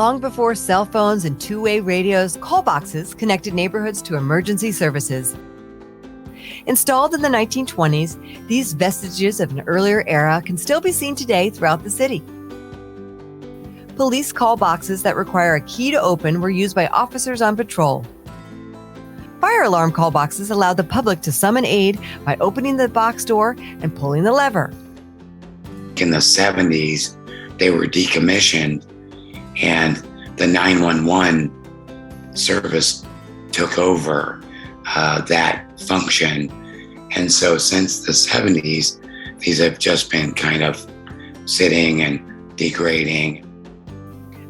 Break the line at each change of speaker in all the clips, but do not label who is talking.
Long before cell phones and two-way radios, call boxes connected neighborhoods to emergency services. Installed in the 1920s, these vestiges of an earlier era can still be seen today throughout the city. Police call boxes that require a key to open were used by officers on patrol. Fire alarm call boxes allowed the public to summon aid by opening the box door and pulling the lever.
In the 70s, they were decommissioned, and the 911 service took over that function. And so since the 70s, these have just been kind of sitting and degrading.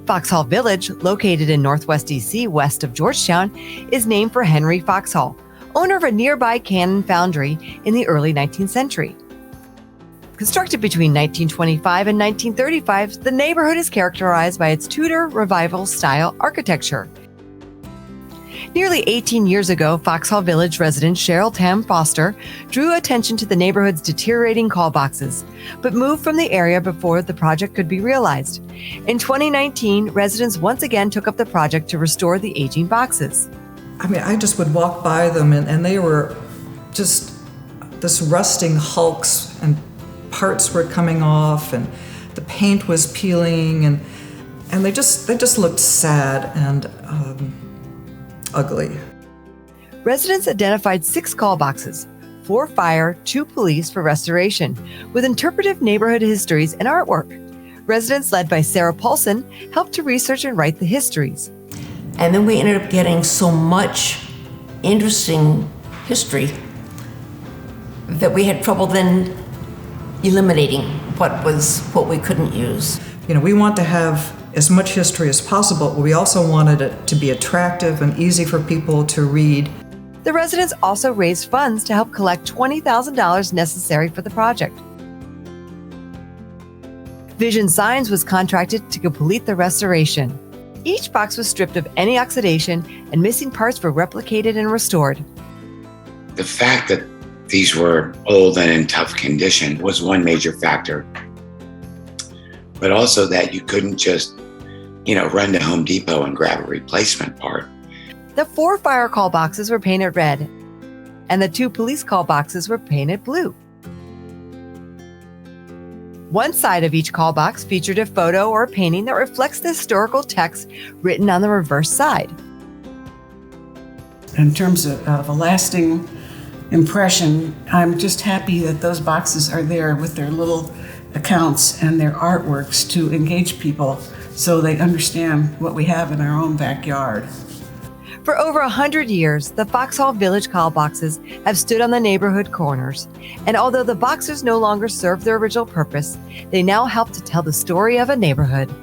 Foxhall Village, located in Northwest DC west of Georgetown, is named for Henry Foxhall, owner of a nearby cannon foundry in the early 19th century. Constructed between 1925 and 1935, the neighborhood is characterized by its Tudor Revival-style architecture. Nearly 18 years ago, Foxhall Village resident Cheryl Tam Foster drew attention to the neighborhood's deteriorating call boxes, but moved from the area before the project could be realized. In 2019, residents once again took up the project to restore the aging boxes.
I just would walk by them and they were just this rusting hulks, and parts were coming off and the paint was peeling, and they just looked sad and ugly.
Residents identified 6 call boxes, 4 fire, 2 police for restoration, with interpretive neighborhood histories and artwork. Residents led by Sarah Paulson helped to research and write the histories.
And then we ended up getting so much interesting history that we had trouble then eliminating what we couldn't use.
We want to have as much history as possible, but we also wanted it to be attractive and easy for people to read.
The residents also raised funds to help collect $20,000 necessary for the project. Vision Signs was contracted to complete the restoration. Each box was stripped of any oxidation, and missing parts were replicated and restored.
The fact that these were old and in tough condition was one major factor, but also that you couldn't just, run to Home Depot and grab a replacement part.
The 4 fire call boxes were painted red, and the 2 police call boxes were painted blue. One side of each call box featured a photo or a painting that reflects the historical text written on the reverse side.
In terms of a lasting impression, I'm just happy that those boxes are there with their little accounts and their artworks to engage people so they understand what we have in our own backyard.
For over 100 years, the Foxhall Village call boxes have stood on the neighborhood corners, and although the boxes no longer serve their original purpose, they now help to tell the story of a neighborhood.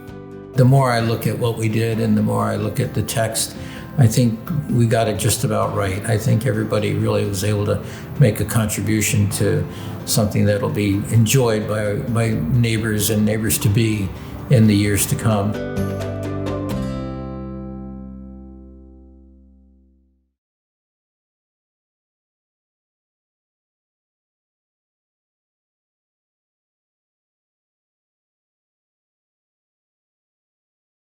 The more I look at what we did and the more I look at the text, I think we got it just about right. I think everybody really was able to make a contribution to something that'll be enjoyed by neighbors and neighbors-to-be in the years to come.